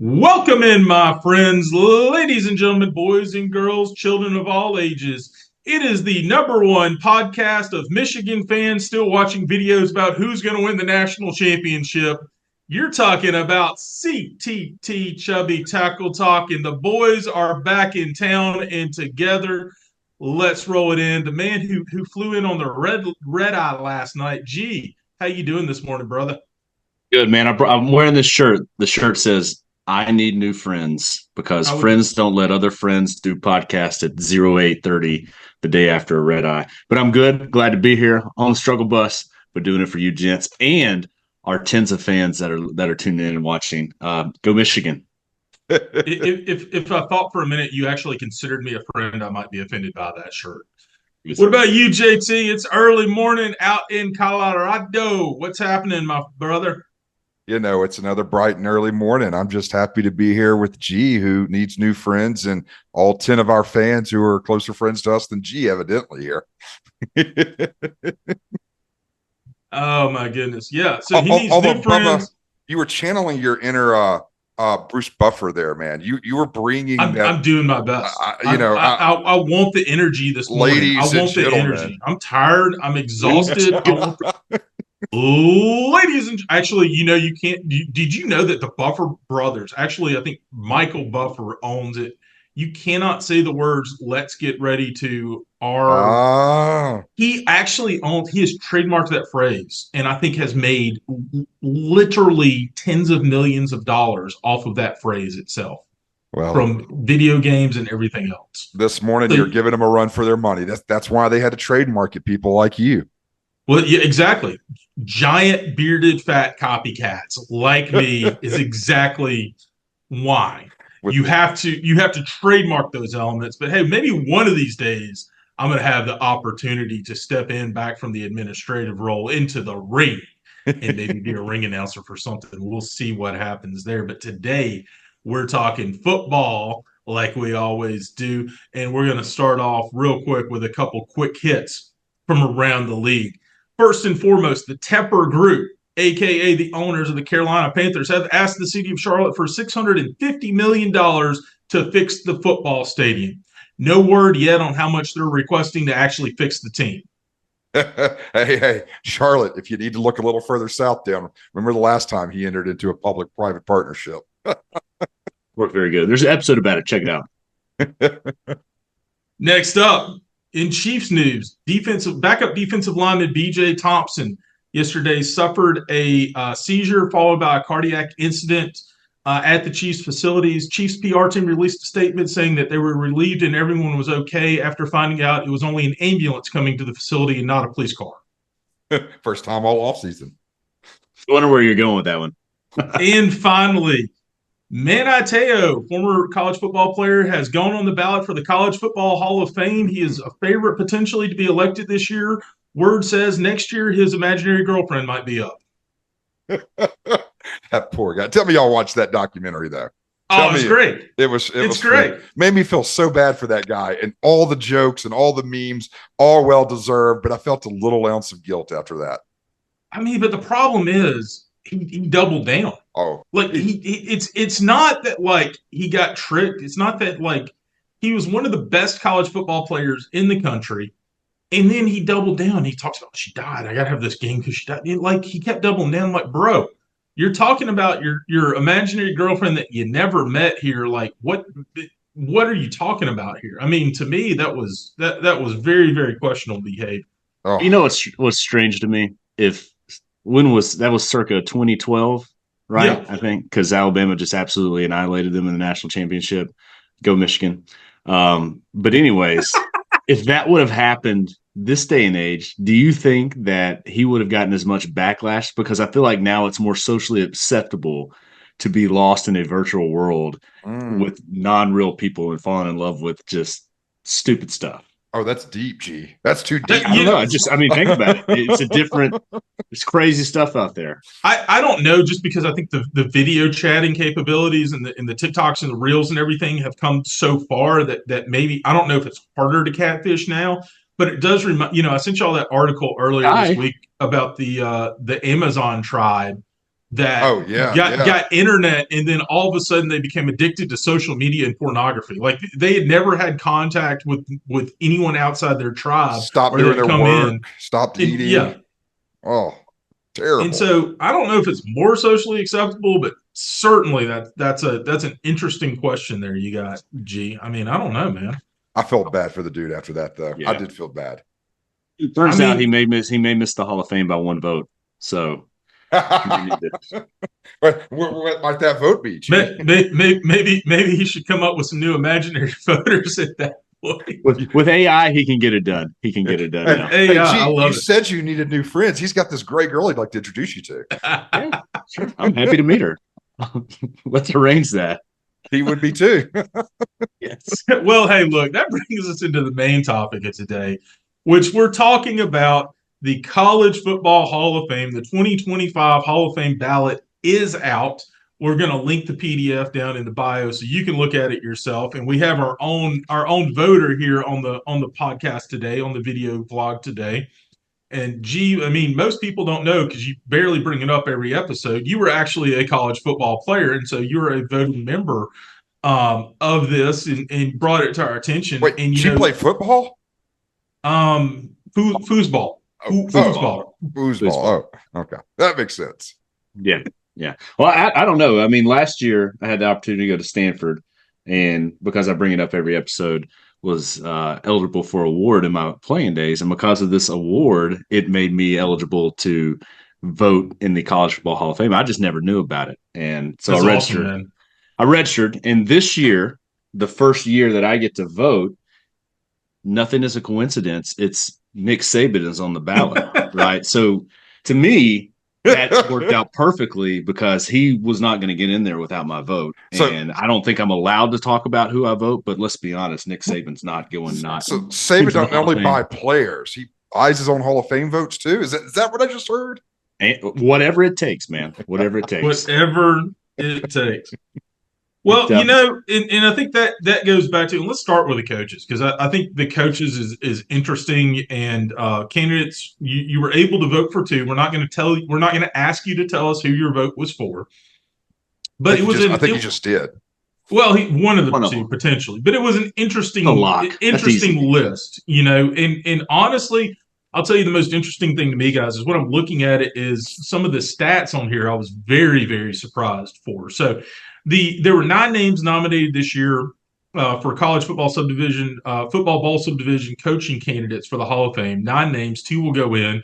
Welcome in, my friends, ladies and gentlemen, boys and girls, children of all ages. It is the number one podcast of Michigan fans still watching videos about who's going to win the national championship. You're talking about CTT Chubby Tackle Talk, and the boys are back in town and together. Let's roll it in. The man who flew in on the red eye last night. G, how you doing this morning, brother? Good, man. I'm wearing this shirt. The shirt says, I need new friends because How would you? friends don't let other friends do podcasts at 0830 the day after a red eye. But I'm good. Glad to be here on the struggle bus, but doing it for you gents and our tens of fans that are tuning in and watching. Go Michigan. If I thought for a minute you actually considered me a friend, I might be offended by that shirt. What about you, JT? It's early morning out in Colorado. What's happening, my brother? It's another bright and early morning. I'm just happy to be here with G, who needs new friends, and all 10 of our fans who are closer friends to us than G, evidently, here. Oh my goodness, yeah. So he needs Although, new friends. Bubba, you were channeling your inner Bruce Buffer there, man. You were bringing I'm doing my best. I want the energy this morning. I ladies and want the gentlemen. energy. I'm tired. I'm exhausted. I want ladies and actually, you can't. Did you know that the Buffer brothers, actually, I think Michael Buffer owns it. You cannot say the words "Let's get ready to" our. Ah, He actually owns. He has trademarked that phrase, and I think has made literally tens of millions of dollars off of that phrase itself, well, from video games and everything else. this morning So, you're giving them a run for their money. That's why they had to trademark it, people like you. well, yeah, exactly. Giant bearded fat copycats like me is exactly why With you have to trademark those elements. But hey, maybe one of these days I'm going to have the opportunity to step in back from the administrative role into the ring and maybe be a ring announcer for something. We'll see what happens there. But today we're talking football like we always do, and we're going to start off real quick with a couple quick hits from around the league. First and foremost, the Tepper Group, aka the owners of the Carolina Panthers, have asked the city of Charlotte for $650 million to fix the football stadium. No word yet on how much they're requesting to actually fix the team. hey, Charlotte, if you need to look a little further south down, remember the last time he entered into a public-private partnership. Worked very good. There's an episode about it. Check it out. Next up, in Chiefs news, backup defensive lineman B.J. Thompson yesterday suffered a seizure followed by a cardiac incident at the Chiefs facilities. Chiefs PR team released a statement saying that they were relieved and everyone was okay after finding out it was only an ambulance coming to the facility and not a police car. First time all offseason. I wonder where you're going with that one. And finally, Manateo, former college football player, has gone on the ballot for the College Football Hall of Fame. He is a favorite potentially to be elected this year. Word says next year his imaginary girlfriend might be up. That poor guy. Tell me y'all watched that documentary, though. Oh, it's great. It was great. Made me feel so bad for that guy, and all the jokes and all the memes, all well deserved, but I felt a little ounce of guilt after that. I mean, but the problem is he doubled down. Oh, Like it's not that like he got tricked. It's not that like he was one of the best college football players in the country. And then he doubled down. He talks about she died. I gotta have this game because she died. Like he kept doubling down. Like, bro, you're talking about your imaginary girlfriend that you never met here. Like, what are you talking about here? I mean, to me, that was very, very questionable behavior. oh, You know what's strange to me? If when was that was circa 2012, right? Yeah. I think because Alabama just absolutely annihilated them in the national championship. Go Michigan. But anyways, if that would have happened this day and age, do you think that he would have gotten as much backlash? Because I feel like now it's more socially acceptable to be lost in a virtual world with non-real people and falling in love with just stupid stuff. oh, that's deep, G. That's too deep. I don't know. I mean, think about it. It's crazy stuff out there. I don't know, just because I think the video chatting capabilities and the TikToks and the reels and everything have come so far that maybe I don't know if it's harder to catfish now, but it does remind. I sent y'all that article earlier this week about the Amazon tribe that Oh yeah, got internet, and then all of a sudden they became addicted to social media and pornography. Like they had never had contact with anyone outside their tribe, Stop or doing that had their come work. in. Stopped And eating. yeah, Oh, and terrible. so I don't know if it's more socially acceptable, but certainly that's an interesting question there you got, G. I mean, I don't know, man. I felt bad for the dude after that, though. I Yeah. did feel bad. It turns I out mean, he may miss the Hall of Fame by one vote. So What might that vote be, G? maybe he should come up with some new imaginary voters at that point. with AI, he can get it done. He can get it done now. Hey, Yeah, I G, you love said you needed new friends. He's got this gray girl he'd like to introduce you to. it. Yeah, sure. I'm happy to meet her. Let's arrange that. He would be too. Yes. Well, hey, look, that brings us into the main topic of today, which we're talking about the College Football Hall of Fame. The 2025 Hall of Fame ballot is out. We're going to link the PDF down in the bio so you can look at it yourself. And we have our own voter here on the podcast today, on the video vlog today. And G, I mean, most people don't know because you barely bring it up every episode. You were actually a college football player, and so you're a voting member of this, and brought it to our attention. Wait, and G played football? Foosball. Foosball. Foosball. Oh, okay. That makes sense. Yeah. Yeah. Well, I don't know. I mean, last year I had the opportunity to go to Stanford, and because I bring it up every episode, was eligible for award in my playing days. And because of this award, it made me eligible to vote in the College Football Hall of Fame. I just never knew about it. And so That's I registered. Awesome, man. I registered. And this year, the first year that I get to vote, nothing is a coincidence. It's Nick Saban is on the ballot, right? So to me, that worked out perfectly because he was not going to get in there without my vote. And I don't think I'm allowed to talk about who I vote, but let's be honest, Nick Saban's not going not. So Saban don't only buy players, he buys his own Hall of Fame votes too. Is that what I just heard? And whatever it takes, man. Whatever it takes. Whatever it takes. Well, you know, and I think that goes back to, and let's start with the coaches, because I think the coaches is interesting, and candidates, you were able to vote for two. We're not going to ask you to tell us who your vote was for, but I think you just did. Well, one of the two potentially, but it was an interesting list, you know, and honestly, I'll tell you the most interesting thing to me, guys, is when I'm looking at it is some of the stats on here I was very, very surprised for. So there were 9 names nominated this year for college football subdivision, football bowl subdivision coaching candidates for the Hall of Fame. 9 names, 2 will go in.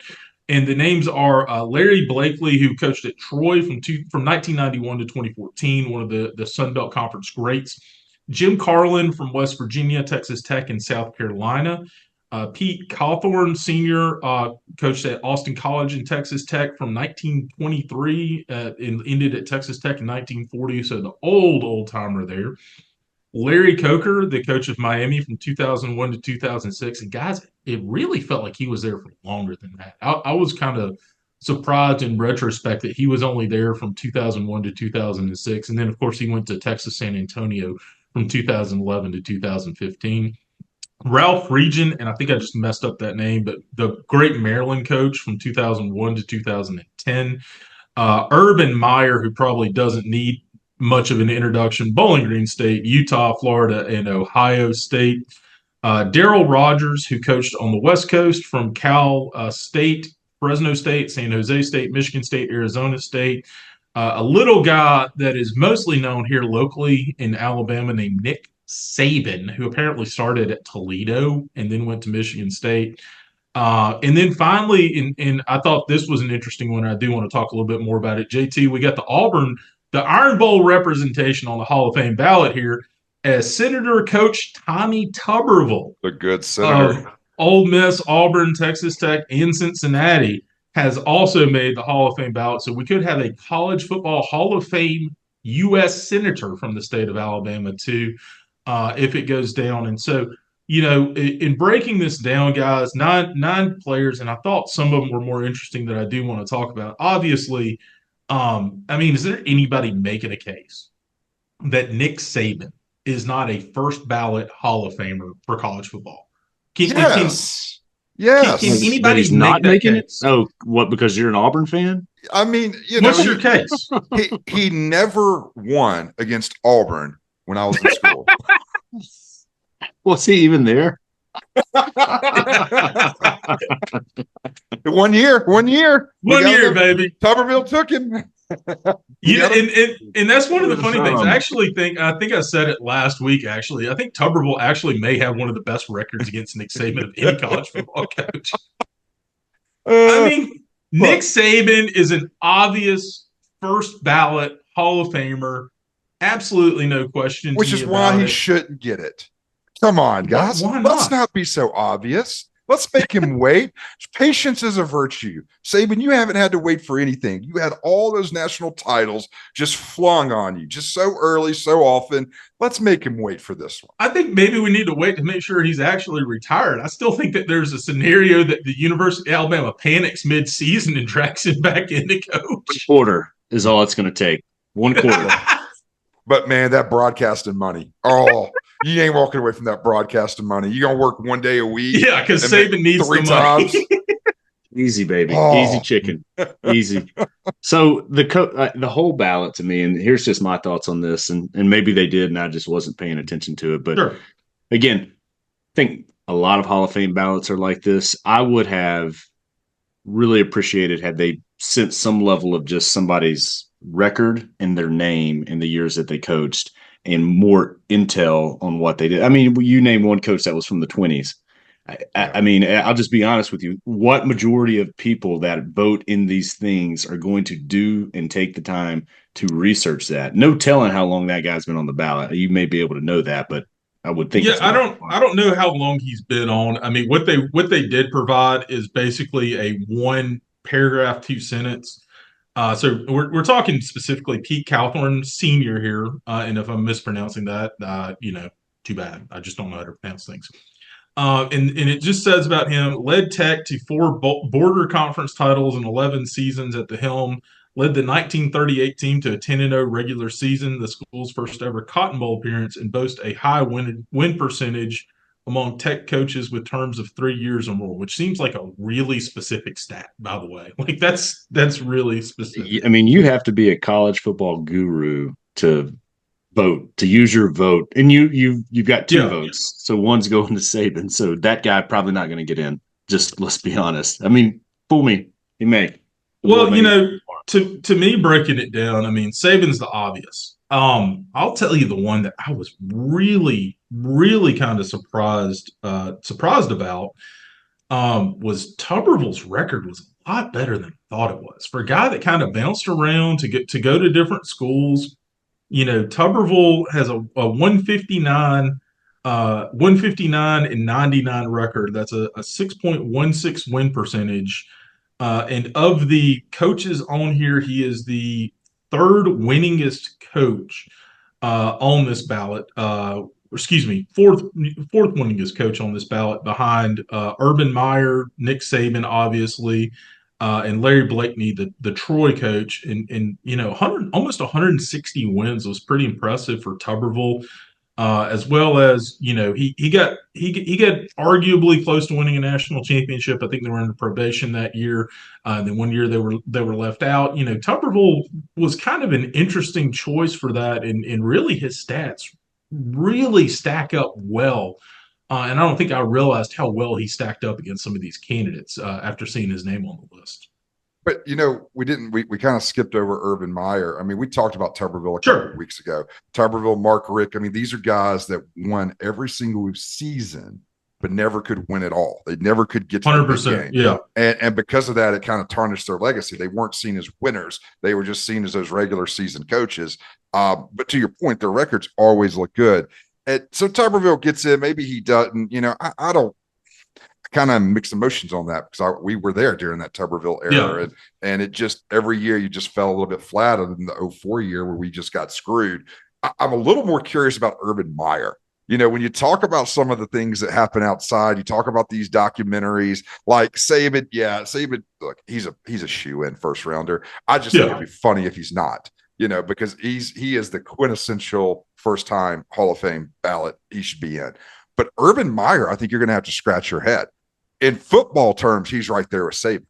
And the names are Larry Blakely, who coached at Troy from 1991 to 2014, one of the Sun Belt Conference greats. Jim Carlin from West Virginia, Texas Tech, and South Carolina. Pete Cawthorn, Sr., coached at Austin College and Texas Tech from 1923 and ended at Texas Tech in 1940, so the old timer there. Larry Coker, the coach of Miami from 2001 to 2006. And guys, it really felt like he was there for longer than that. I was kind of surprised in retrospect that he was only there from 2001 to 2006. And then, of course, he went to Texas San Antonio from 2011 to 2015. Ralph Regan, and I think I just messed up that name, but the great Maryland coach from 2001 to 2010. Urban Meyer, who probably doesn't need much of an introduction, Bowling Green State, Utah, Florida, and Ohio State. Darrell Rogers, who coached on the West Coast from Cal State, Fresno State, San Jose State, Michigan State, Arizona State. A little guy that is mostly known here locally in Alabama named Nick Saban, who apparently started at Toledo and then went to Michigan State. And then finally, and I thought this was an interesting one. I do want to talk a little bit more about it. JT, we got the Iron Bowl representation on the Hall of Fame ballot here as Senator Coach Tommy Tuberville. The good senator. Of Ole Miss, Auburn, Texas Tech, and Cincinnati has also made the Hall of Fame ballot. So we could have a college football Hall of Fame U.S. senator from the state of Alabama too, if it goes down. And so, you know, in breaking this down, guys, nine players, and I thought some of them were more interesting that I do want to talk about. Obviously, I mean, is there anybody making a case that Nick Saban is not a first ballot Hall of Famer for college football? Yes. Yes. Can That anybody he's make not that making case? it? Oh, what? Because you're an Auburn fan? I mean, What's your case? he never won against Auburn when I was in school. Well, see, even there. 1 year. One year, baby. Tuberville took him. You know, got him. and that's one of the funny things. I think I said it last week. Actually, I think Tuberville actually may have one of the best records against Nick Saban of any college football coach. I mean, Nick Saban is an obvious first ballot Hall of Famer. Absolutely no question. Which is why he shouldn't get it. Come on, guys. Why not? Let's not be so obvious. Let's make him wait. Patience is a virtue. Saban, you haven't had to wait for anything. You had all those national titles just flung on you, just so early, so often. Let's make him wait for this one. I think maybe we need to wait to make sure he's actually retired. I still think that there's a scenario that the University of Alabama panics mid-season and drags him back in to coach. Quarter is all it's going to take. 1 quarter. But, man, that broadcasting money. Oh, you ain't walking away from that broadcasting money. You're going to work 1 day a week. Yeah, because Saban needs 3 the money. times. Easy, baby. Oh. Easy chicken. Easy. So the whole ballot to me, and here's just my thoughts on this, and maybe they did, and I just wasn't paying attention to it. But Sure. Again, I think a lot of Hall of Fame ballots are like this. I would have really appreciated had they sent some level of just somebody's record and their name in the years that they coached and more intel on what they did. I mean, you name one coach that was from the 20s. I mean, I'll just be honest with you. What majority of people that vote in these things are going to do and take the time to research that? No telling how long that guy's been on the ballot. You may be able to know that, but I would think. Yeah, I don't know how long he's been on. I mean, what they did provide is basically a 1 paragraph, 2 sentence. So we're talking specifically Pete Cawthorn Sr. here, and if I'm mispronouncing that, too bad. I just don't know how to pronounce things. And it just says about him: led Tech to 4 border conference titles and 11 seasons at the helm. Led the 1938 team to a 10-0 regular season, the school's first ever Cotton Bowl appearance, and boast a high win percentage among Tech coaches with terms of 3 years or more, which seems like a really specific stat, by the way. Like that's really specific. I mean, you have to be a college football guru to vote, to use your vote, and you've got 2 votes, so one's going to Saban. So that guy probably not going to get in. Just let's be honest. I mean, fool me, he may. Well, to me, breaking it down, I mean, Saban's the obvious. I'll tell you the one that I was really, really kind of surprised about was Tuberville's record was a lot better than I thought it was. For a guy that kind of bounced around to go to different schools, Tuberville has a 159 and 99 record. That's a 6.16 win percentage. And of the coaches on here, he is the 3rd winningest coach on this ballot. Fourth winningest coach on this ballot, behind Urban Meyer, Nick Saban, obviously, and Larry Blakeney, the Troy coach. And almost 160 wins was pretty impressive for Tuberville. As well as he got arguably close to winning a national championship. I think they were under probation that year. Then 1 year they were left out. Tuberville was kind of an interesting choice for that, and really his stats really stack up well. And I don't think I realized how well he stacked up against some of these candidates after seeing his name on the list. But we kind of skipped over Urban Meyer. I mean, we talked about Tuberville a couple of weeks ago. Tuberville, Mark Richt. I mean, these are guys that won every single season, but never could win it all. They never could get to 100%. Yeah. And because of that, it kind of tarnished their legacy. They weren't seen as winners. They were just seen as those regular season coaches. But to your point, their records always look good. And so Tuberville gets in. Maybe he doesn't. I don't. Kind of mixed emotions on that because we were there during that Tuberville era, and it just every year you just fell a little bit flat, other than the 2004 year where we just got screwed. I'm a little more curious about Urban Meyer. When you talk about some of the things that happen outside, you talk about these documentaries like Saban. Yeah, Saban. Look, he's a shoe-in first rounder. I just think it'd be funny if he's not. Because he is the quintessential first time Hall of Fame ballot he should be in. But Urban Meyer, I think you're going to have to scratch your head. In football terms, he's right there with Saban.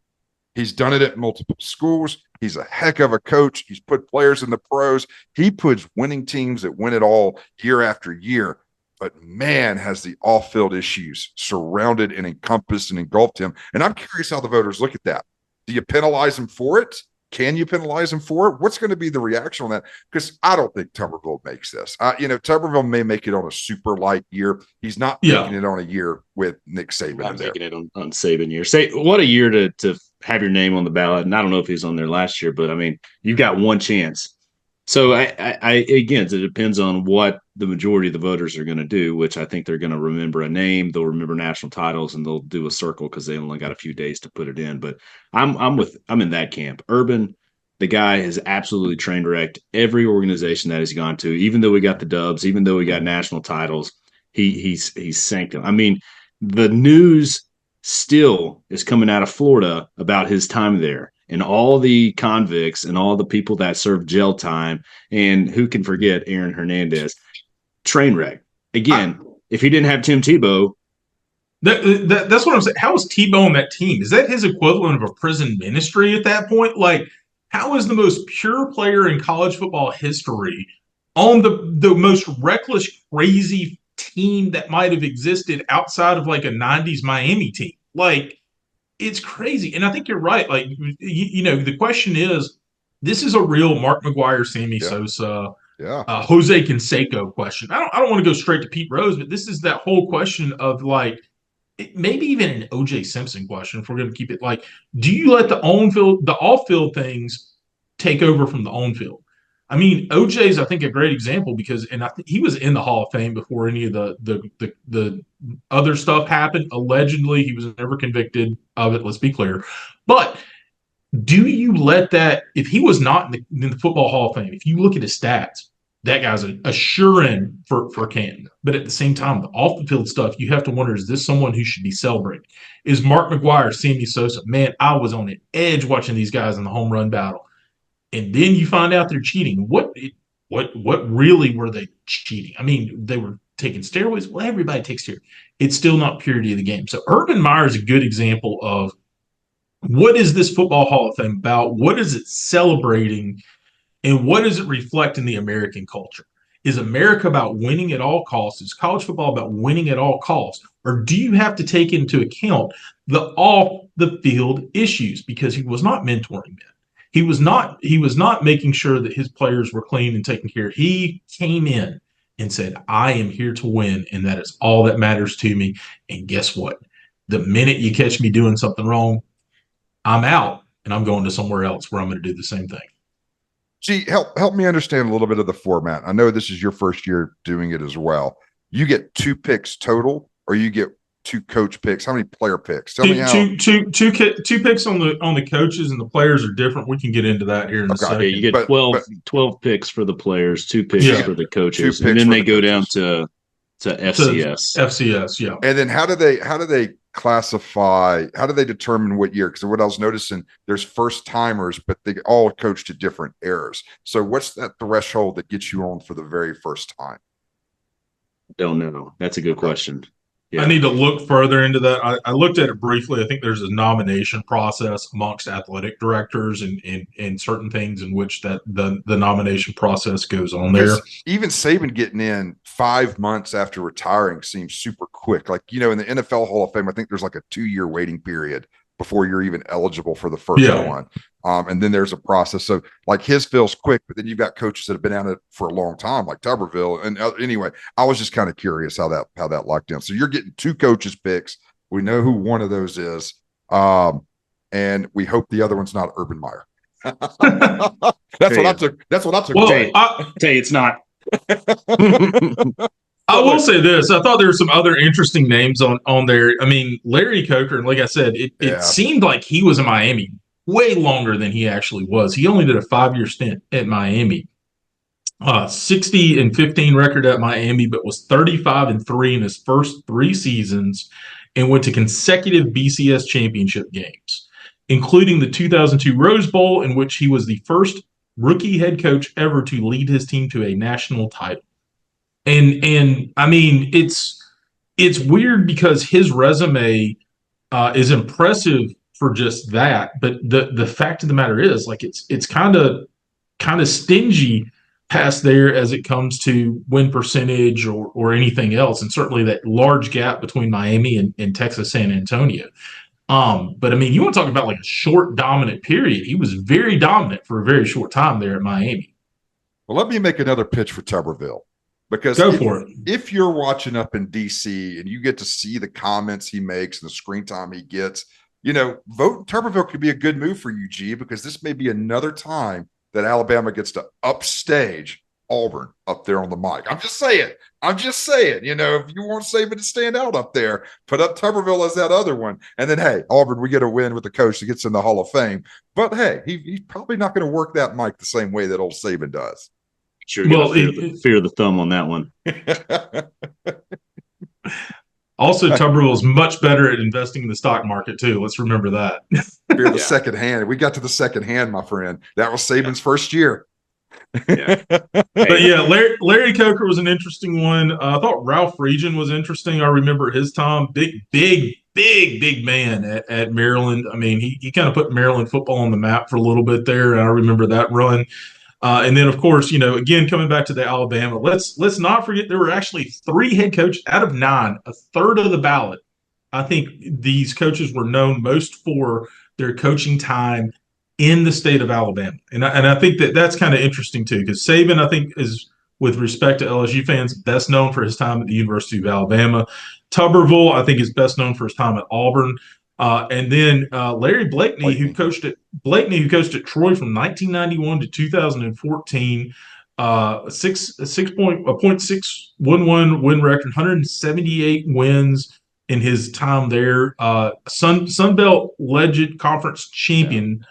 He's done it at multiple schools. He's a heck of a coach. He's put players in the pros. He puts winning teams that win it all year after year. But man, has the off-field issues surrounded and encompassed and engulfed him. And I'm curious how the voters look at that. Do you penalize him for it? Can you penalize him for it? What's going to be the reaction on that? Because I don't think Tuberville makes this. Tuberville may make it on a super light year. He's not making it on a year with Nick Saban. I'm making it on Saban year. What a year to have your name on the ballot. And I don't know if he's on there last year, but I mean, you've got one chance. So I again, it depends on what the majority of the voters are going to do, which I think they're going to remember a name, they'll remember national titles, and they'll do a circle because they only got a few days to put it in. But I'm in that camp. Urban, the guy has absolutely train wrecked every organization that he's gone to. Even though we got the dubs, even though we got national titles, he's sank them. I mean, the news still is coming out of Florida about his time there, and all the convicts and all the people that served jail time, and who can forget Aaron Hernandez. Train wreck. Again, if he didn't have Tim Tebow. That's what I'm saying. How is Tebow on that team? Is that his equivalent of a prison ministry at that point? Like, how is the most pure player in college football history on the most reckless, crazy team that might have existed outside of like a 90s Miami team? Like, it's crazy. And I think you're right. Like, the question is, this is a real Mark McGuire, Sammy Sosa, Jose Canseco question. I don't want to go straight to Pete Rose, but this is that whole question of like, maybe even an OJ Simpson question, if we're going to keep it like, do you let the off-field things take over from the on-field? I mean, OJ's, I think, a great example because, and I think he was in the Hall of Fame before any of the other stuff happened. Allegedly, he was never convicted of it. Let's be clear. But do you let that, if he was not in the Football Hall of Fame, if you look at his stats, that guy's a sure-in for Canton. But at the same time, the off-the-field stuff, you have to wonder, is this someone who should be celebrated? Is Mark McGuire, Sammy Sosa? Man, I was on an edge watching these guys in the home run battle. And then you find out they're cheating. What really were they cheating? I mean, they were taking steroids. Well, everybody takes steroids. It's still not purity of the game. So Urban Meyer is a good example of what is this Football Hall of Fame about? What is it celebrating? And what does it reflect in the American culture? Is America about winning at all costs? Is college football about winning at all costs? Or do you have to take into account the off-the-field issues? Because he was not mentoring them. He was not making sure that his players were clean and taken care of. He came in and said, I am here to win, and that is all that matters to me. And guess what? The minute you catch me doing something wrong, I'm out, and I'm going to somewhere else where I'm going to do the same thing. Gee, help me understand a little bit of the format. I know this is your first year doing it as well. You get 2 picks total, or you get 2 coach picks? How many player picks? Tell me how. Two picks on the coaches, and the players are different. We can get into that here in a second. Yeah, you get 12 picks for the players, 2 picks for the coaches, and then they go down to FCS. FCS, yeah. And then how do they classify? How do they determine what year? Because what I was noticing, there's first timers, but they all coached at different eras. So what's that threshold that gets you on for the very first time? Don't know. That's a good question. Yeah. I need to look further into that. I looked at it briefly. I think there's a nomination process amongst athletic directors and certain things in which that the nomination process goes on there. Even Saban getting in 5 months after retiring seems super quick. Like, in the NFL Hall of Fame, I think there's like a 2-year waiting period before you're even eligible for the first one. And then there's a process. So like his feels quick, but then you've got coaches that have been at it for a long time, like Tuberville. And anyway, I was just kind of curious how that locked in. So you're getting 2 coaches picks. We know who one of those is. And we hope the other one's not Urban Meyer. That's what I took. Well, tell you it's not. I will say this. I thought there were some other interesting names on there. I mean, Larry Coker, and like I said, it seemed like he was in Miami way longer than he actually was. He only did a 5-year stint at Miami. 60-15 record at Miami, but was 35-3 in his first 3 seasons and went to consecutive BCS championship games, including the 2002 Rose Bowl, in which he was the first rookie head coach ever to lead his team to a national title. And I mean, it's weird because his resume, is impressive for just that. But the fact of the matter is, like, it's kind of stingy past there as it comes to win percentage or anything else, and certainly that large gap between Miami and Texas San Antonio. But I mean, you want to talk about like a short dominant period. He was very dominant for a very short time there at Miami. Well, let me make another pitch for Tuberville, because Go for it. if you're watching up in DC and you get to see the comments he makes and the screen time he gets, vote Tuberville could be a good move for UG, because this may be another time that Alabama gets to upstage Auburn up there on the mic. I'm just saying. If you want Saban to stand out up there, put up Tuberville as that other one. And then, hey, Auburn, we get a win with the coach that gets in the Hall of Fame. But, hey, he's probably not going to work that mic the same way that old Saban does. Sure, well, fear the thumb on that one. Also, Tuberville is much better at investing in the stock market, too. Let's remember that. Fear the second hand. We got to the second hand, my friend. That was Saban's first year. Yeah. But yeah, Larry Coker was an interesting one. I thought Ralph Regan was interesting. I remember his time. Big man at Maryland. I mean, he kind of put Maryland football on the map for a little bit there, and I remember that run. And then, of course, again, coming back to the Alabama, let's not forget there were actually 3 head coaches out of 9, a third of the ballot. I think these coaches were known most for their coaching time in the state of Alabama. And I think that's kind of interesting, too, because Saban, I think, is, with respect to LSU fans, best known for his time at the University of Alabama. Tuberville, I think, is best known for his time at Auburn. And then Larry Blakeney, who coached at Troy from 1991 to 2014, a .611 win record, 178 wins in his time there. Sun Belt Legend Conference champion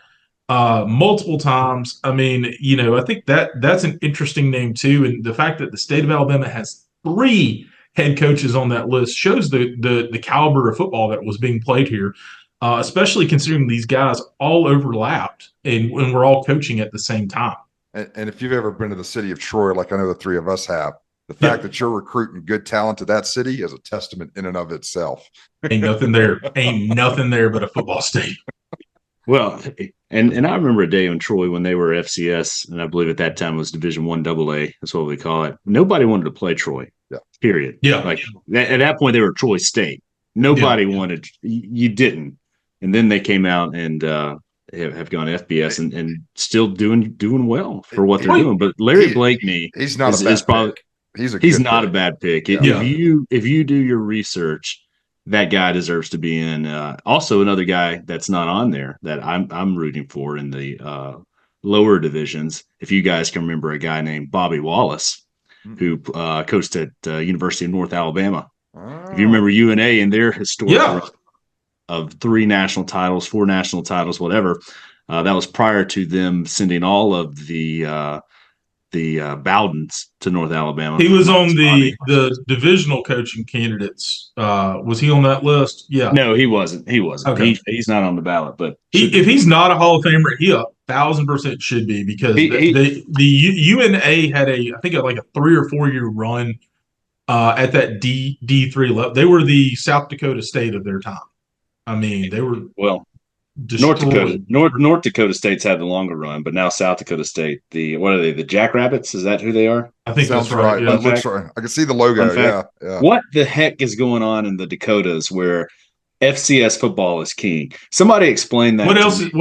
multiple times. I mean, I think that's an interesting name too, and the fact that the state of Alabama has 3 head coaches on that list shows the caliber of football that was being played here, especially considering these guys all overlapped and we're all coaching at the same time. And if you've ever been to the city of Troy, like I know the 3 of us have, the fact that you're recruiting good talent to that city is a testament in and of itself. Ain't nothing there but a football stadium. Well, and I remember a day in Troy when they were FCS, and I believe at that time it was Division I AA. That's what we call it. Nobody wanted to play Troy. Yeah. Period. Yeah. Like at that point, they were Troy State. Nobody wanted. You didn't. And then they came out and have gone FBS and still doing well for what they're doing. But Larry Blakeney, he's not a bad pick. He's not a bad pick. Yeah. If you do your research, that guy deserves to be in. Also, another guy that's not on there that I'm rooting for in the lower divisions. If you guys can remember a guy named Bobby Wallace, who coached at University of North Alabama. Oh. If you remember UNA and their historic run of 3 national titles, 4 national titles, whatever, that was prior to them sending all of the Bowdens to North Alabama. He was on the divisional coaching candidates. Was he on that list? Yeah. No, he wasn't. Okay. He's not on the ballot. But if he's not a Hall of Famer, he 1,000% should be, because the UNA had I think like a 3 or 4 year run at that D3 level. They were the South Dakota State of their time. I mean, they were destroyed. North Dakota State's had the longer run, but now South Dakota State, what are they? The Jackrabbits? Is that who they are? I think sounds that's right. Yeah. That looks right. I can see the logo. Yeah. What the heck is going on in the Dakotas where FCS football is king? Somebody explain that. What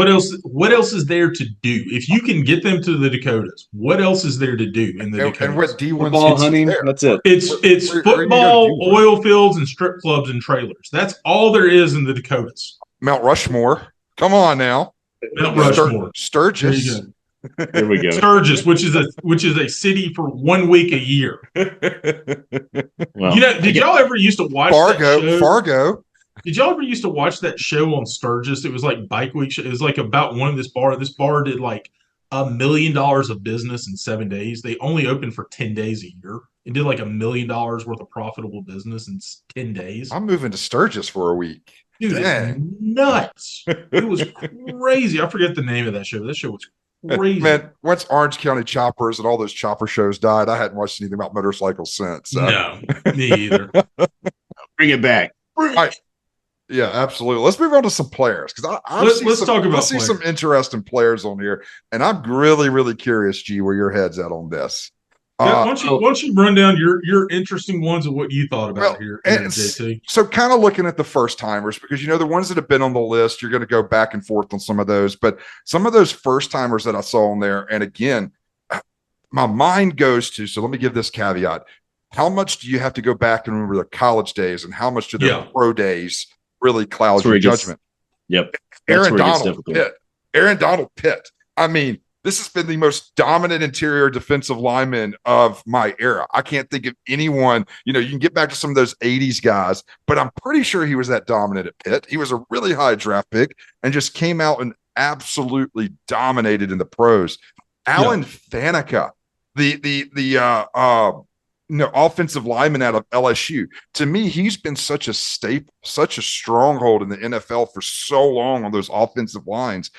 else is there to do? If you can get them to the Dakotas, what else is there to do in the Dakotas? And what D1 football hunting? That's it. It's football, oil fields, and strip clubs and trailers. That's all there is in the Dakotas. Mount Rushmore. Come on now. Mount Rushmore. Sturgis. There we go. Sturgis, which is a city for 1 week a year. Well, did y'all ever used to watch Fargo? Did y'all ever used to watch that show on Sturgis? It was like Bike Week. It was like about this bar. This bar did like $1 million of business in 7 days. They only opened for 10 days a year. It did like $1 million worth of profitable business in 10 days. I'm moving to Sturgis for a week. Dude, it's nuts. It was crazy. I forget the name of that show. That show was crazy. Man, once Orange County Choppers and all those chopper shows died, I hadn't watched anything about motorcycles since. No, me either. Bring it back. All right. Yeah, absolutely. Let's move on to some players because Let's talk about I see some interesting players on here, and I'm really, really curious, G, where your head's at on this. Yeah, Uh, why don't you run down your interesting ones of what you thought about well, here, it's JT? so kind of looking at the first timers because the ones that have been on the list, you're going to go back and forth on some of those, but some of those first timers that I saw on there, and again, my mind goes to. So let me give this caveat: how much do you have to go back and remember the college days, and how much do the pro days really cloud your judgment? Yep. Aaron Donald Pitt. Aaron Donald Pitt. I mean, this has been the most dominant interior defensive lineman of my era. I can't think of anyone, you can get back to some of those 80s guys, but I'm pretty sure he was that dominant at Pitt. He was a really high draft pick and just came out and absolutely dominated in the pros. Alan Faneca, the offensive lineman out of LSU. To me, he's been such a staple, such a stronghold in the NFL for so long on those offensive lines.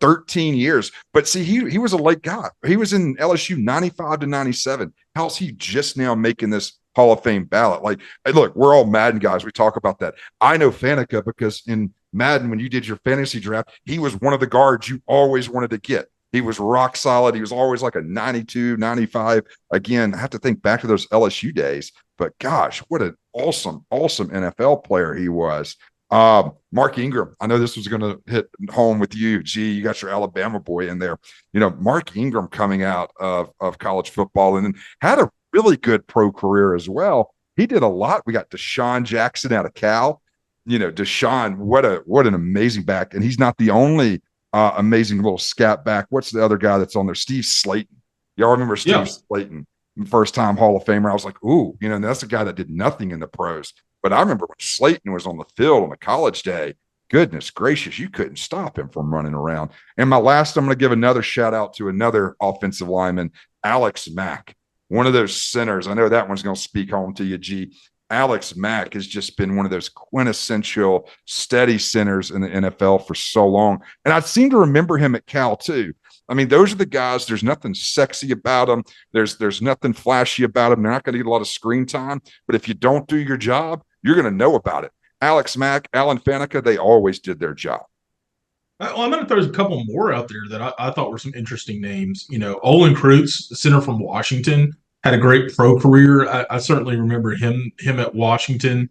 13 years. But see, he was a late guy. He was in LSU 95 to 97. How's he just now making this Hall of Fame ballot? Like, hey, look, we're all Madden guys. We talk about that. I know Faneca because in Madden, when you did your fantasy draft, he was one of the guards you always wanted to get. He was rock solid. He was always like a 92, 95. Again, I have to think back to those LSU days, but gosh, what an awesome NFL player he was. Mark Ingram. I know this was going to hit home with you. Gee, you got your Alabama boy in there. Mark Ingram coming out of college football and then had a really good pro career as well. He did a lot. We got Deshaun Jackson out of Cal. Deshaun, what an amazing back. And he's not the only amazing little scat back. What's the other guy that's on there? Steve Slayton. Y'all remember Steve Slayton, first time Hall of Famer? I was like, ooh, that's a guy that did nothing in the pros. But I remember when Slayton was on the field on the college day, goodness gracious, you couldn't stop him from running around. And my last, I'm going to give another shout out to another offensive lineman, Alex Mack, one of those centers. I know that one's going to speak home to you, G. Alex Mack has just been one of those quintessential steady centers in the NFL for so long. And I seem to remember him at Cal too. I mean, those are the guys, there's nothing sexy about them. There's nothing flashy about them. They're not going to get a lot of screen time, but if you don't do your job, you're going to know about it. Alex Mack, Alan Faneca, they always did their job. Well, I'm going to throw a couple more out there that I thought were some interesting names. Olin Kreutz, the center from Washington, had a great pro career. I certainly remember him at Washington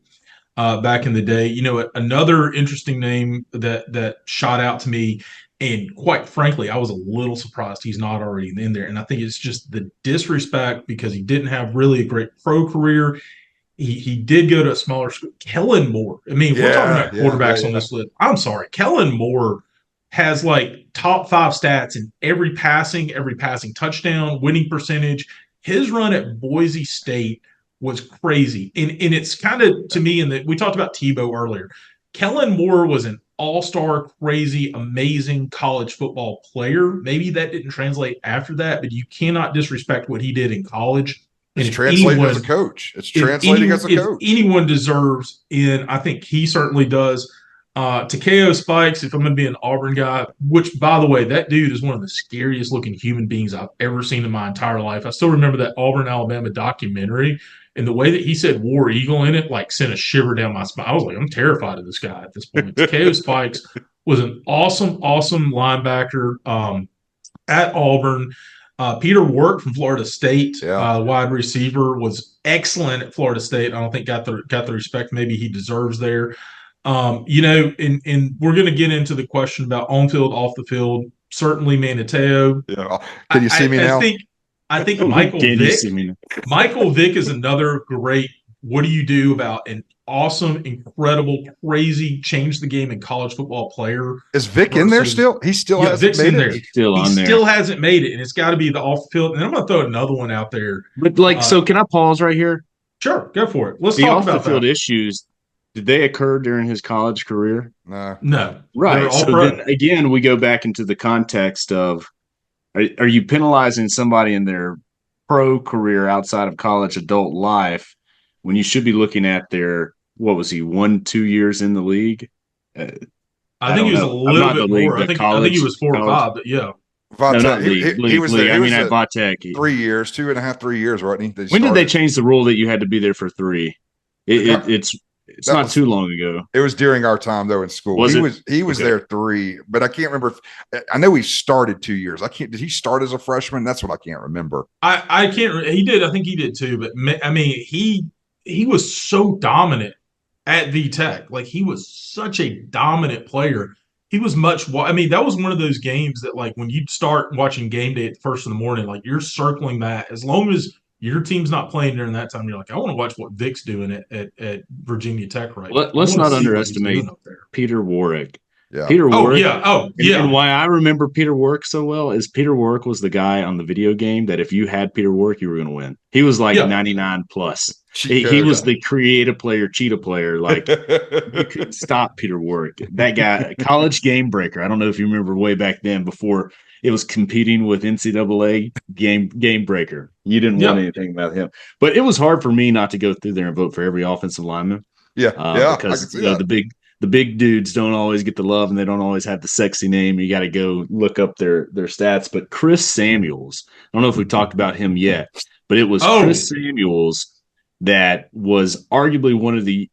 back in the day. Another interesting name that shot out to me, and quite frankly, I was a little surprised he's not already in there. And I think it's just the disrespect because he didn't have really a great pro career. He did go to a smaller school. Kellen Moore. I mean, we're talking about quarterbacks on this list. I'm sorry. Kellen Moore has like top 5 stats in every passing touchdown, winning percentage. His run at Boise State was crazy. And it's kind of, to me, we talked about Tebow earlier. Kellen Moore was an all-star, crazy, amazing college football player. Maybe that didn't translate after that, but you cannot disrespect what he did in college. It's translating as a coach. It's translating as a coach. If anyone deserves, and I think he certainly does, Takeo Spikes, if I'm going to be an Auburn guy, which, by the way, that dude is one of the scariest looking human beings I've ever seen in my entire life. I still remember that Auburn, Alabama documentary, and the way that he said War Eagle in it, like, sent a shiver down my spine. I was like, I'm terrified of this guy at this point. Takeo Spikes was an awesome linebacker at Auburn. Peter Work from Florida State, wide receiver, was excellent at Florida State. I don't think got the respect maybe he deserves there. And we're going to get into the question about on field, off the field. Certainly, Manateo. Yeah. Can you see me now? I think Michael Vick. Michael Vick is another great. What do you do about an awesome, incredible, crazy, change the game in college football player? Is Vick in there still? He still hasn't made it. He's still on there. He still hasn't made it, and it's got to be the off the field. And I'm going to throw another one out there. But so can I pause right here? Sure, go for it. Let's talk about off the field issues. Did they occur during his college career? No. Right. So then again, we go back into the context of are you penalizing somebody in their pro career outside of college adult life when you should be looking at their, what was he, 1-2 years in the league? I think he was a little bit more. I think he was 4 or 5, but yeah. Vatek, no, not league. He was there. I mean, at Vatek. 3 years, 2.5, 3 years, wasn't he? When did they change the rule that you had to be there for 3? It's It's That not was too long ago. it was during our time though in school. Was it? He was Okay. there 3, but I can't remember. I know he started 2 years. I can't. Did he start as a freshman? That's what I can't remember. I can't. He did. I think he did too. But I mean, he was so dominant at V Tech. Like he was such a dominant player. He was much. I mean, that was one of those games that like when you start watching game day at first in the morning, like you're circling that as long as your team's not playing during that time. You're like, I want to watch what Vic's doing at Virginia Tech right now. I Let's want to not see what he's underestimate doing up there. Peter Warwick. Yeah. Peter Oh Warwick. yeah. Oh And yeah. why I remember Peter Warwick so well is Peter Warwick was the guy on the video game that if you had Peter Warwick, you were going to win. He was like Yeah. 99 plus. Cheat He code. was the creative player, cheetah player. Like you couldn't stop Peter Warwick. That guy, college game breaker. I don't know if you remember way back then before it was competing with NCAA game breaker. You didn't want anything about him. But it was hard for me not to go through there and vote for every offensive lineman. Yeah, I can Because see that. the big dudes don't always get the love and they don't always have the sexy name. You got to go look up their stats. But Chris Samuels, I don't know if we've talked about him yet, but it was Chris Samuels that was arguably one of the,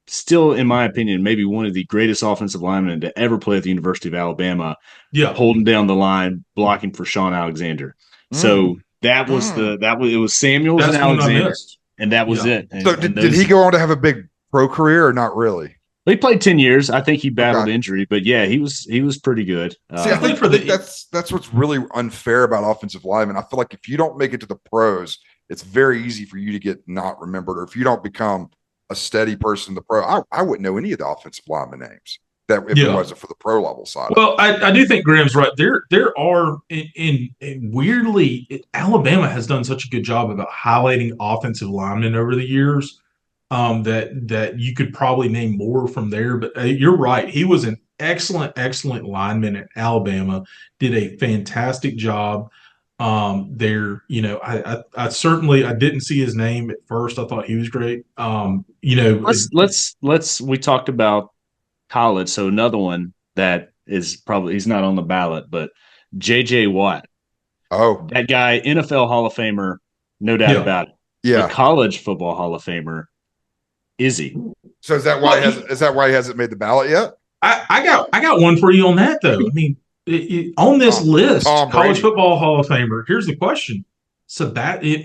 still in my opinion, maybe one of the greatest offensive linemen to ever play at the University of Alabama. Yeah. Holding down the line, blocking for Sean Alexander. So it was Samuels That's and one I Alexander, missed. and that was it. So did he go on to have a big pro career or not really? He played 10 years. I think he battled injury, but yeah, he was pretty good. See, I think that's what's really unfair about offensive linemen. I feel like if you don't make it to the pros, it's very easy for you to get not remembered, or if you don't become a steady person in the pro. I wouldn't know any of the offensive lineman names that if it wasn't for the pro level side. Well, I do think Graham's right. There are in weirdly Alabama has done such a good job about highlighting offensive linemen over the years. That you could probably name more from there. But you're right. He was an excellent lineman at Alabama, did a fantastic job there. You know, I certainly I didn't see his name at first. I thought he was great. You know, let's we talked about college. So another one that is probably, he's not on the ballot, but J.J. Watt. Oh, that guy, NFL Hall of Famer, no doubt about it. Yeah. But college football Hall of Famer. Is he? So is that why he hasn't made the ballot yet? I got one for you on that though. I mean, on this list, college football Hall of Famer. Here's the question: Sebastian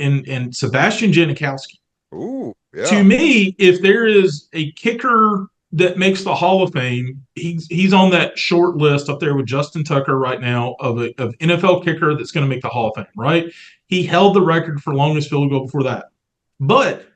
Janikowski. Ooh, yeah. To me, if there is a kicker that makes the Hall of Fame, he's on that short list up there with Justin Tucker right now of NFL kicker that's going to make the Hall of Fame. Right? He held the record for longest field goal before that, but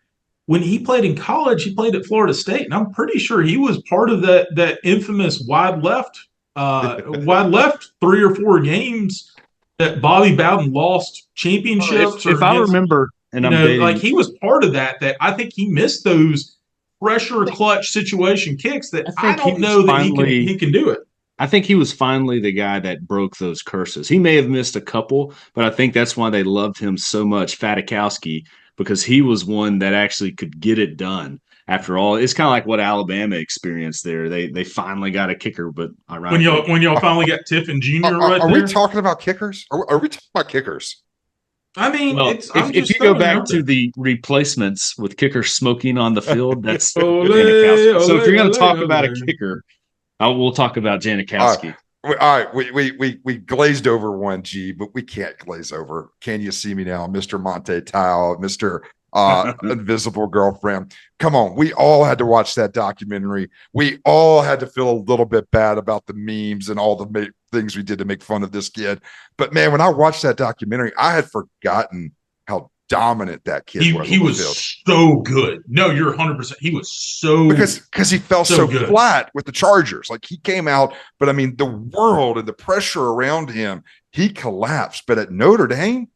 when he played in college, he played at Florida State, and I'm pretty sure he was part of that infamous wide left 3 or 4 games that Bobby Bowden lost championships. If I remember, and I'm dating, like he was part of that I think he missed those pressure clutch situation kicks that I don't know that he can do it. I think he was finally the guy that broke those curses. He may have missed a couple, but I think that's why they loved him so much, Fatikowski, because he was one that actually could get it done. After all, it's kind of like what Alabama experienced there. They finally got a kicker, but when y'all finally got Tiffin Jr. Are we talking about kickers? Are we talking about kickers? I mean, if you go back to the replacements with kickers smoking on the field, that's so if you're going to talk about a kicker, we'll talk about Janikowski. All right, we glazed over one G, but we can't glaze over. Can you see me now, Mr. Monte Tao, Mr. Invisible Girlfriend? Come on, we all had to watch that documentary. We all had to feel a little bit bad about the memes and all the things we did to make fun of this kid. But man, when I watched that documentary, I had forgotten how dominant that kid was. He was so good. No, you're 100%. He was so because he fell so flat with the Chargers. Like he came out, but I mean the world and the pressure around him, he collapsed. But at Notre Dame,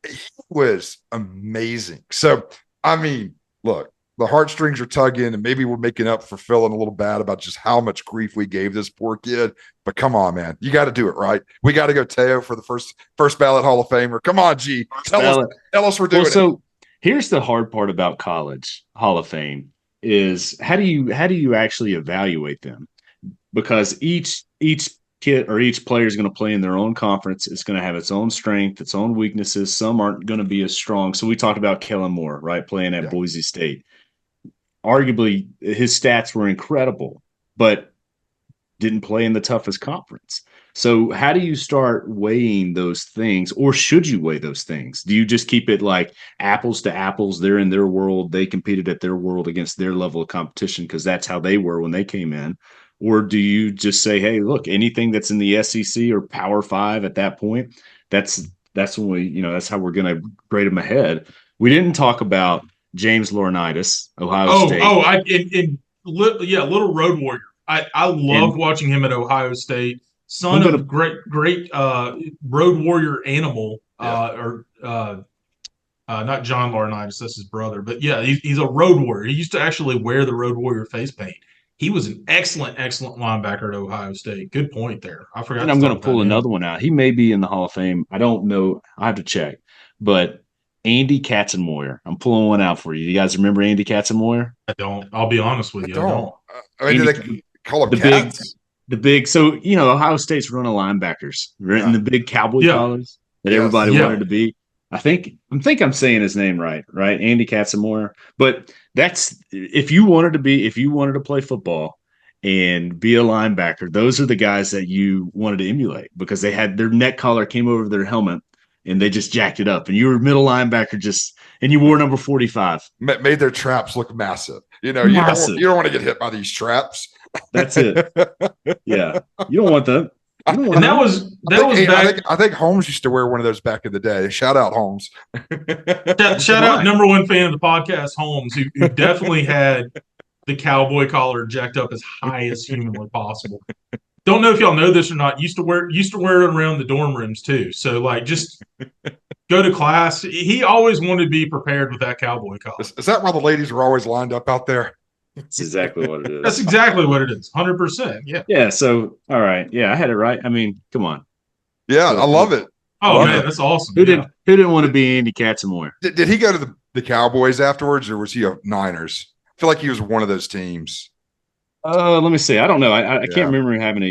he was amazing. So I mean, look, the heartstrings are tugging, and maybe we're making up for feeling a little bad about just how much grief we gave this poor kid. But come on, man, you got to do it right. We got to go Teo for the first ballot Hall of Famer. Come on, G, tell us we're doing it. So here's the hard part about college Hall of Fame is how do you actually evaluate them? Because each kid or each player is going to play in their own conference. It's going to have its own strength, its own weaknesses. Some aren't going to be as strong. So we talked about Kellen Moore, right, playing at Boise State. arguably his stats were incredible, but didn't play in the toughest conference. So how do you start weighing those things, or should you weigh those things? Do you just keep it like apples to apples? They're in their world. They competed at their world against their level of competition because that's how they were when they came in. Or do you just say, hey, look, anything that's in the SEC or Power Five at that point, that's when we, that's how we're going to grade them ahead. We didn't talk about James Laurinaitis, Ohio State. Yeah, little road warrior. I loved watching him at Ohio State. Son of great road warrior animal, or not John Laurinaitis, that's his brother, but yeah, he's a road warrior. He used to actually wear the road warrior face paint. He was an excellent linebacker at Ohio State. Good point there. I forgot. And I'm going to pull another one out. He may be in the Hall of Fame. I don't know. I have to check. But Andy Katzenmoyer. I'm pulling one out for you. You guys remember Andy Katzenmoyer? I don't. I'll be honest with you. I don't. I mean, do they call him cats? The big. So Ohio State's running linebackers. Right in the big cowboy collars that everybody wanted to be. I'm saying his name right? Andy Katzenmoyer. But that's if you wanted to play football and be a linebacker, those are the guys that you wanted to emulate because they had their neck collar came over their helmet and they just jacked it up. And you were middle linebacker and you wore number 45. Made their traps look massive. You don't want to get hit by these traps. That's it. Yeah. You don't want that. I think Holmes used to wear one of those back in the day. Shout out Holmes. Shout out number one fan of the podcast, Holmes, who definitely had the cowboy collar jacked up as high as humanly possible. Don't know if y'all know this or not. Used to wear it around the dorm rooms too. So just go to class. He always wanted to be prepared with that cowboy collar. Is that why the ladies were always lined up out there? That's exactly what it is. That's exactly what it is. 100%. Yeah. Yeah. So, all right. Yeah, I had it right. I mean, come on. Yeah, I love it. Oh, man, that's awesome. Who didn't want to be Andy Katzenmoyer? Did he go to the Cowboys afterwards, or was he a Niners? I feel like he was one of those teams. Let me see. I don't know. I can't remember him having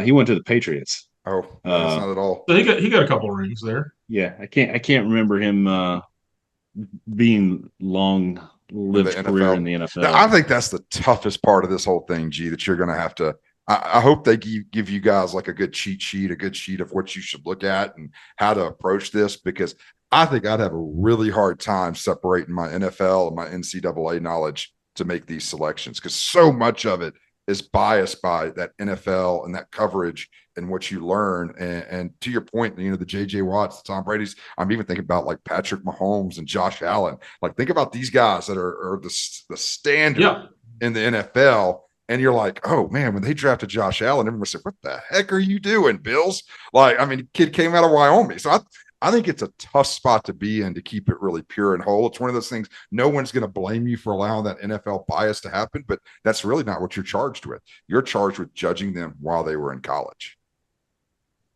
he went to the Patriots. Oh, that's not at all. So he got a couple of rings there. Yeah, I can't remember him being long-lived career in the NFL. Now, I think that's the toughest part of this whole thing, G, that you're going to have to. I hope they give you guys like a good cheat sheet, a good sheet of what you should look at and how to approach this, because I think I'd have a really hard time separating my NFL and my NCAA knowledge to make these selections, because so much of it is biased by that NFL and that coverage and what you learn. And to your point, the JJ Watts, Tom Brady's, I'm even thinking about like Patrick Mahomes and Josh Allen. Like, think about these guys that are the standard in the NFL. And you're like, oh man, when they drafted Josh Allen, everyone said, what the heck are you doing, Bills? Like, I mean, kid came out of Wyoming. So I think it's a tough spot to be in to keep it really pure and whole. It's one of those things, no one's going to blame you for allowing that NFL bias to happen, but that's really not what you're charged with. You're charged with judging them while they were in college.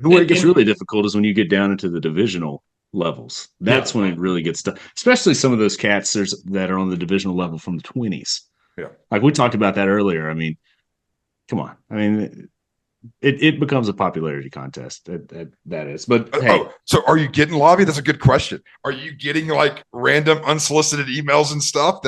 Where it gets really difficult is when you get down into the divisional levels. That's when it really gets tough, especially some of those cats that are on the divisional level from the 20s. Yeah. Like we talked about that earlier. I mean, come on. I mean, it becomes a popularity contest. That is. But hey. So are you getting lobby? That's a good question. Are you getting like random unsolicited emails and stuff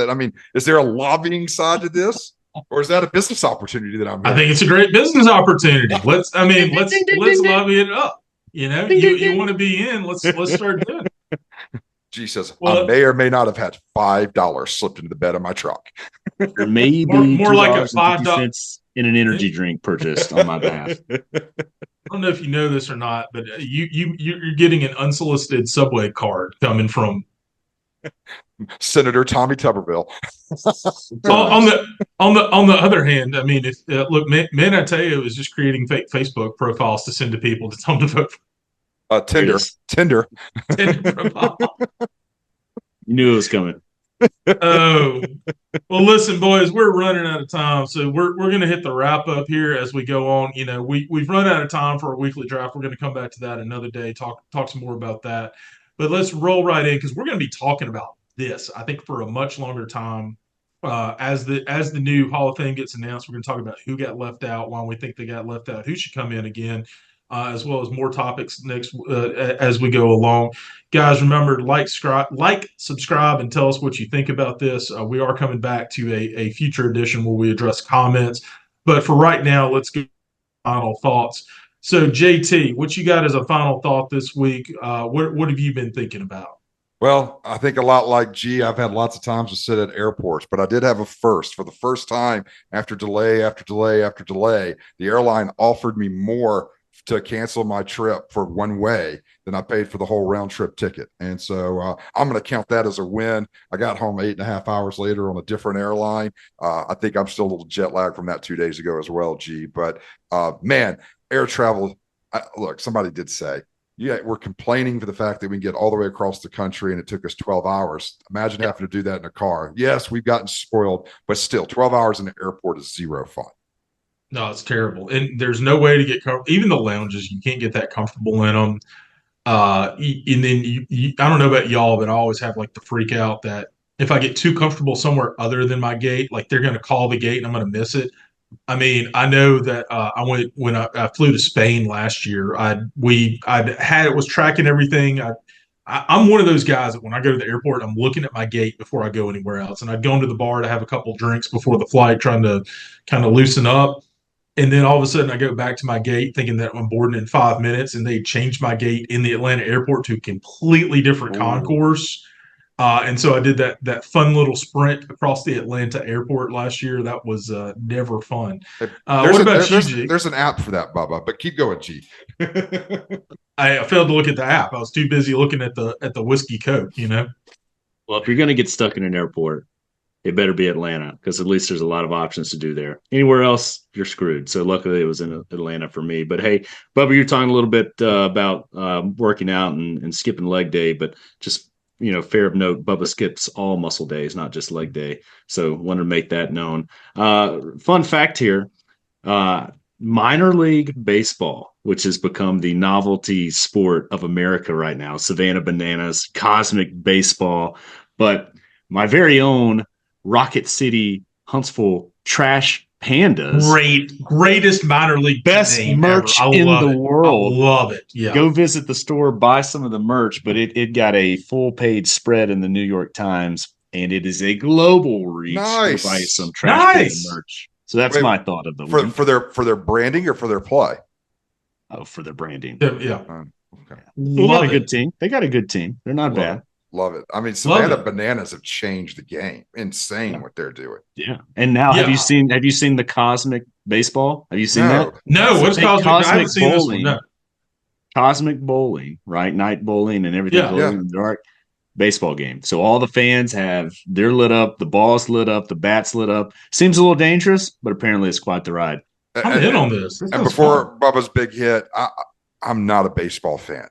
is there a lobbying side to this? Or is that a business opportunity that I'm hearing? I think it's a great business opportunity. Let's lobby it up. You want to be in, let's start doing it. G says, I may or may not have had $5 slipped into the bed of my truck. There may be more like a $5 in an energy drink purchased on my behalf. I don't know if you know this or not, but you're getting an unsolicited Subway card coming from Senator Tommy Tuberville. So on the other hand, I mean, if look, Manateo is just creating fake Facebook profiles to send to people to tell them to vote for Tinder profile. You knew it was coming. Oh, well, listen, boys, we're running out of time, so we're going to hit the wrap up here as we go on. We've run out of time for a weekly draft. We're going to come back to that another day, talk some more about that. But let's roll right in, because we're going to be talking about this, I think, for a much longer time. As the new Hall of Fame gets announced, we're going to talk about who got left out, why we think they got left out, who should come in again. as well as more topics next as we go along. Guys, remember like, subscribe, and tell us what you think about this. We are coming back to a future edition where we address comments, but for right now, let's go final thoughts. So, JT, what you got as a final thought this week? What have you been thinking about? Well, I think a lot like G, I've had lots of times to sit at airports, but I did have a first. For the first time, after delay after delay after delay, the airline offered me more to cancel my trip for one way than I paid for the whole round trip ticket. And so I'm going to count that as a win. I got home 8.5 hours later on a different airline. I think I'm still a little jet lagged from that 2 days ago as well, G. But man, air travel, look, somebody did say, yeah, we're complaining for the fact that we can get all the way across the country and it took us 12 hours. Imagine having to do that in a car. Yes, we've gotten spoiled, but still 12 hours in the airport is zero fun. No, it's terrible. And there's no way to get comfortable. Even the lounges, you can't get that comfortable in them. And then I don't know about y'all, but I always have like the freak out that if I get too comfortable somewhere other than my gate, like they're going to call the gate and I'm going to miss it. I mean, I know that I went when I flew to Spain last year. Was tracking everything. I'm one of those guys that when I go to the airport, I'm looking at my gate before I go anywhere else. And I'd go into the bar to have a couple drinks before the flight, trying to kind of loosen up. And then all of a sudden, I go back to my gate thinking that I'm boarding in 5 minutes, and they changed my gate in the Atlanta airport to a completely different concourse. And so I did that fun little sprint across the Atlanta airport last year. That was never fun. What about you, G? There's an app for that, Bubba, but keep going, G. I failed to look at the app. I was too busy looking at the whiskey Coke, you know? Well, if you're going to get stuck in an airport, it better be Atlanta because at least there's a lot of options to do there. Anywhere else, you're screwed. So luckily it was in Atlanta for me. But hey, Bubba, you're talking a little bit about working out and skipping leg day, but just fair of note, Bubba skips all muscle days, not just leg day. So wanted to make that known. Fun fact here, minor league baseball, which has become the novelty sport of America right now, Savannah Bananas, cosmic baseball. But my very own Rocket City Huntsville Trash Pandas. Greatest minor league best merch in the world. I love it. Yeah. Go visit the store, buy some of the merch, but it got a full page spread in the New York Times, and it is a global reach to buy some Trash Panda merch. So that's my thought of the week. For their branding or for their play? Oh, for their branding. Yeah. Okay. They got a good team. They got a good team. They're not bad. Love it. I mean, Savannah Bananas have changed the game. Insane what they're doing. Yeah. And now have you seen the Cosmic Baseball? Have you seen that? No, what's Cosmic? I haven't seen this one. No. Cosmic bowling, right? Night bowling and everything glowing in the dark. Baseball game. So all the fans they're lit up, the ball's lit up, the bat's lit up. Seems a little dangerous, but apparently it's quite the ride. I'm in on this. And before Bubba's big hit, I'm not a baseball fan.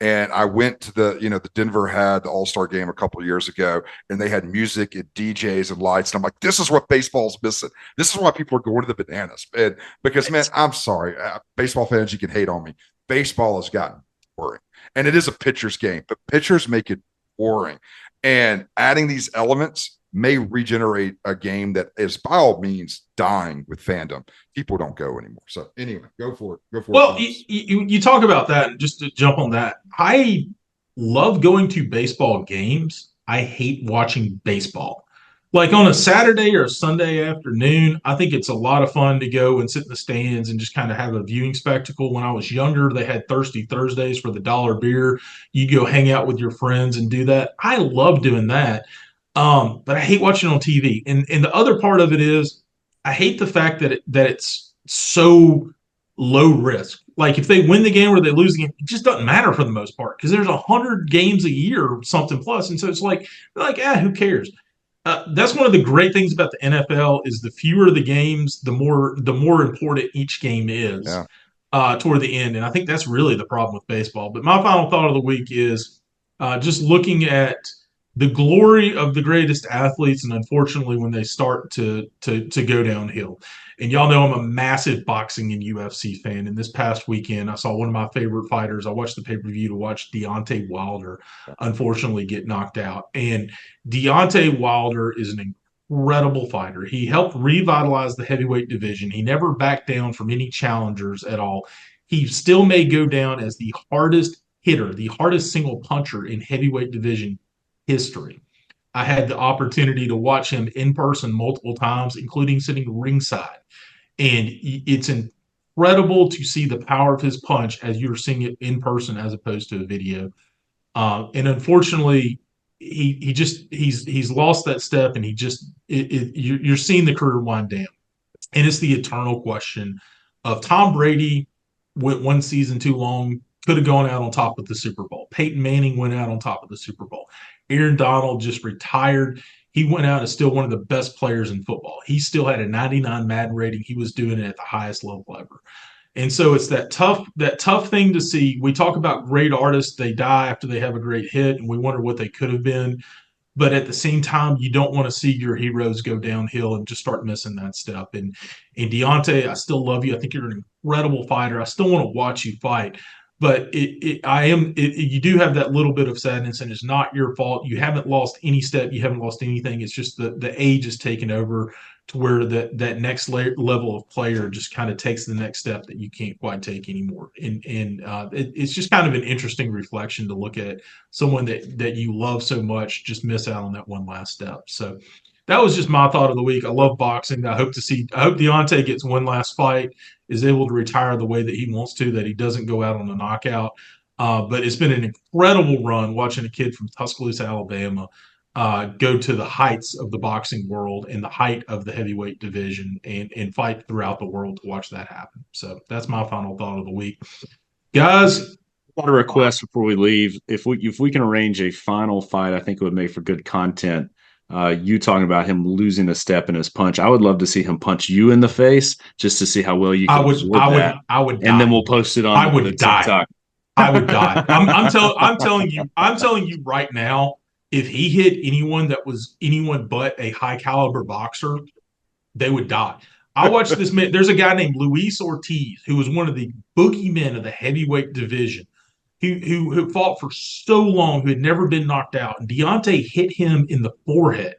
And I went to the Denver had the All-Star game a couple of years ago, and they had music and DJs and lights. And I'm like, this is what baseball's missing. This is why people are going to the Bananas. And because, man, I'm sorry, baseball fans, you can hate on me. Baseball has gotten boring. And it is a pitcher's game, but pitchers make it boring. And adding these elements may regenerate a game that is by all means dying with fandom. People don't go anymore. So anyway, go for it. Well, you talk about that, just to jump on that. I love going to baseball games. I hate watching baseball. Like on a Saturday or a Sunday afternoon, I think it's a lot of fun to go and sit in the stands and just kind of have a viewing spectacle. When I was younger, they had Thirsty Thursdays for the $1 beer. You go hang out with your friends and do that. I love doing that. But I hate watching it on TV. And the other part of it is I hate the fact that it's so low risk. Like if they win the game or they lose the game, it just doesn't matter for the most part because there's 100 games a year or something plus. And so it's like who cares? That's one of the great things about the NFL is the fewer the games, the more important each game is toward the end. And I think that's really the problem with baseball. But my final thought of the week is just looking at the glory of the greatest athletes, and unfortunately, when they start to go downhill. And y'all know I'm a massive boxing and UFC fan. And this past weekend, I saw one of my favorite fighters. I watched the pay-per-view to watch Deontay Wilder, unfortunately, get knocked out. And Deontay Wilder is an incredible fighter. He helped revitalize the heavyweight division. He never backed down from any challengers at all. he still may go down as the hardest hitter, the hardest single puncher in heavyweight division history. I had the opportunity to watch him in person multiple times, including sitting ringside. And it's incredible to see the power of his punch as you're seeing it in person as opposed to a video. And unfortunately, he's lost that step, and you're seeing the career wind down. And it's the eternal question of Tom Brady went one season too long, could have gone out on top of the Super Bowl. Peyton Manning went out on top of the Super Bowl. Aaron Donald just retired. He went out as still one of the best players in football. He still had a 99 Madden rating. He was doing it at the highest level ever. And so it's that tough thing to see. We talk about great artists, they die after they have a great hit, and we wonder what they could have been. But at the same time, you don't want to see your heroes go downhill and just start missing that step. And Deontay, I still love you. I think you're an incredible fighter. I still want to watch you fight. But you do have that little bit of sadness, and it's not your fault. You haven't lost any step. You haven't lost anything. It's just the age is taken over to where that next level of player just kind of takes the next step that you can't quite take anymore. And it's just kind of an interesting reflection to look at someone that you love so much just miss out on that one last step. So that was just my thought of the week. I love boxing. I hope Deontay gets one last fight, is able to retire the way that he wants to, that he doesn't go out on a knockout. But it's been an incredible run watching a kid from Tuscaloosa, Alabama, go to the heights of the boxing world and the height of the heavyweight division and fight throughout the world to watch that happen. So that's my final thought of the week. Guys, a lot of requests before we leave. If we can arrange a final fight, I think it would make for good content. You talking about him losing a step in his punch. I would love to see him punch you in the face just to see how well you can absorb that. I would die. And then we'll post it on I would the die. TikTok. I would die. I'm telling you right now, if he hit anyone that was anyone but a high caliber boxer, they would die. I watched this man. There's a guy named Luis Ortiz who was one of the boogeymen of the heavyweight division, who fought for so long, who had never been knocked out. And Deontay hit him in the forehead,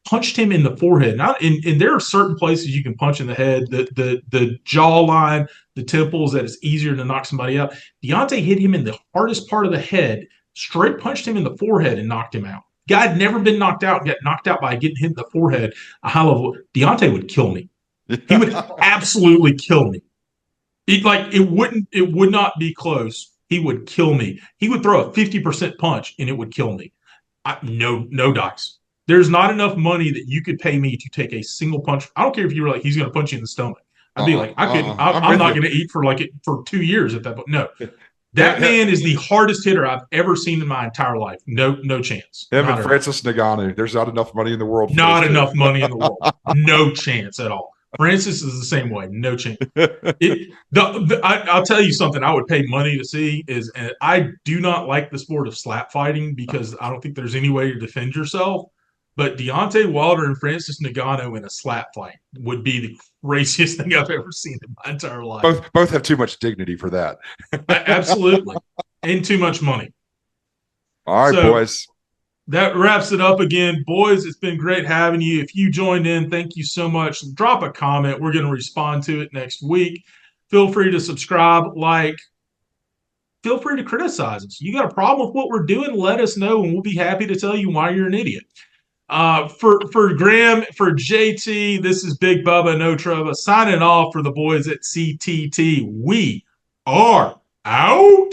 punched him in the forehead. And there are certain places you can punch in the head, the jawline, the temples, that it's easier to knock somebody out. Deontay hit him in the hardest part of the head, straight punched him in the forehead and knocked him out. Guy had never been knocked out, got knocked out by getting hit in the forehead. A high level. Deontay would kill me. He would absolutely kill me. It would not be close. He would kill me. He would throw a 50% punch and it would kill me. No dice. There's not enough money that you could pay me to take a single punch. I don't care if you were like, he's going to punch you in the stomach. I'd be like, I'm not going to eat for 2 years at that point. No, that man is the hardest hitter I've ever seen in my entire life. No chance. Him and Francis Ngannou. There's not enough money in the world. Not enough money in the world. No chance at all. Francis is the same way. No chance. I'll tell you something I would pay money to see is, and I do not like the sport of slap fighting because I don't think there's any way to defend yourself. But Deontay Wilder and Francis Ngannou in a slap fight would be the craziest thing I've ever seen in my entire life. Both have too much dignity for that. Absolutely. And too much money. All right, boys. That wraps it up again. Boys, it's been great having you. If you joined in, thank you so much. Drop a comment. We're going to respond to it next week. Feel free to subscribe, like. Feel free to criticize us. You got a problem with what we're doing, let us know, and we'll be happy to tell you why you're an idiot. For Graham, for JT, this is Big Bubba, No Trouble, signing off for the boys at CTT. We are out.